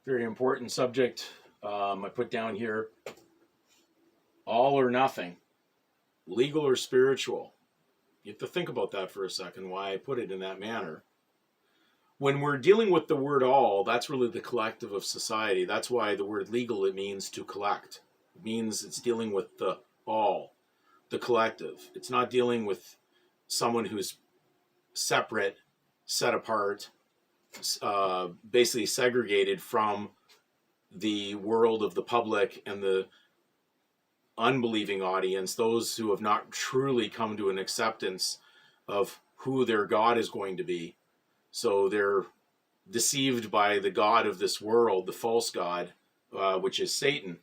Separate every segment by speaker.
Speaker 1: Very important subject. I put down here all or nothing, legal or spiritual. You have to think about that for a second, why I put it in that manner. When we're dealing with the word all, that's really the collective of society. That's why the word legal, it means to collect. It means it's dealing with the all, the collective. It's not dealing with someone who's separate, set apart, basically segregated from the world of the public and the unbelieving audience, those who have not truly come to an acceptance of who their God is going to be. So they're deceived by the God of this world, the false God, which is Satan,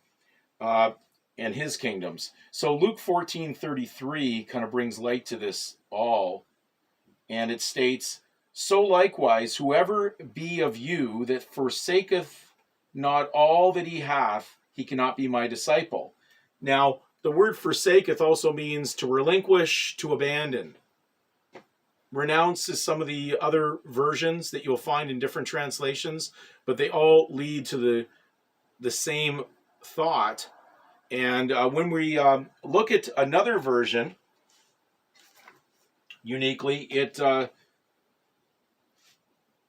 Speaker 1: and his kingdoms. So Luke 14:33 kind of brings light to this all, and it states, "So likewise, whoever be of you that forsaketh not all that he hath, he cannot be my disciple." Now, the word forsaketh also means to relinquish, to abandon. Renounce is some of the other versions that you'll find in different translations, but they all lead to the same thought. And when we look at another version, uniquely, it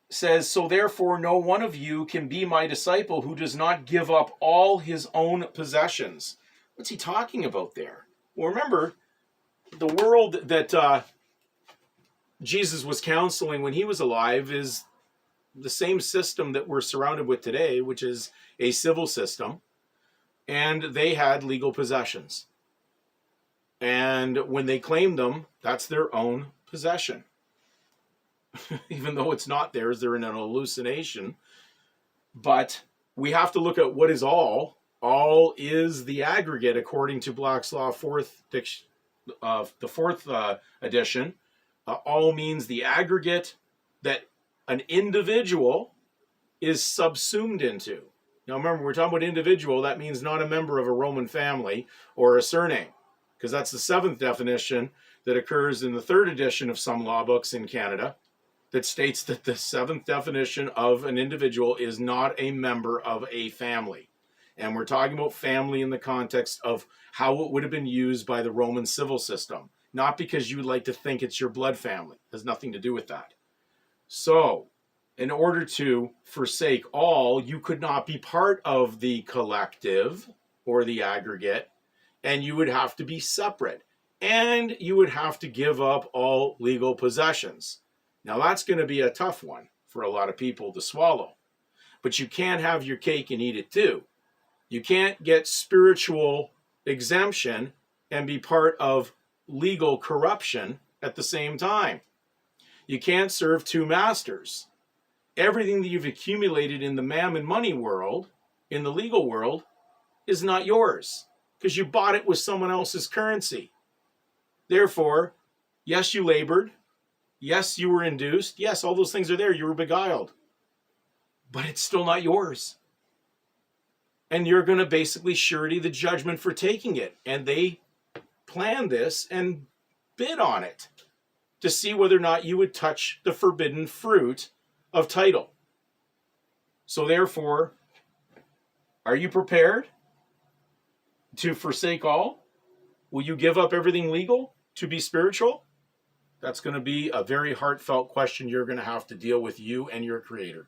Speaker 1: says, "So therefore no one of you can be my disciple who does not give up all his own possessions." What's he talking about there? Well, remember, the world that Jesus was counseling when he was alive is the same system that we're surrounded with today, which is a civil system, and they had legal possessions. And when they claimed them, that's their own possession. Even though it's not theirs, they're in an hallucination. But we have to look at what is all. All is the aggregate, according to Black's Law, the fourth edition. All means the aggregate that an individual is subsumed into. Now remember, we're talking about individual. That means not a member of a Roman family or a surname, because that's the seventh definition that occurs in the third edition of some law books in Canada, that states that the seventh definition of an individual is not a member of a family. And we're talking about family in the context of how it would have been used by the Roman civil system. Not because you would like to think it's your blood family. It has nothing to do with that. So, in order to forsake all, you could not be part of the collective or the aggregate, and you would have to be separate. And you would have to give up all legal possessions. Now, that's going to be a tough one for a lot of people to swallow. But you can't have your cake and eat it too. You can't get spiritual exemption and be part of legal corruption at the same time. You can't serve two masters. Everything that you've accumulated in the mammon money world, in the legal world, is not yours because you bought it with someone else's currency. Therefore, yes, you labored. Yes, you were induced. Yes, all those things are there. You were beguiled. But it's still not yours. And you're going to basically surety the judgment for taking it. And they planned this and bid on it to see whether or not you would touch the forbidden fruit of title. So therefore, are you prepared to forsake all? Will you give up everything legal to be spiritual? That's going to be a very heartfelt question you're going to have to deal with, you and your Creator.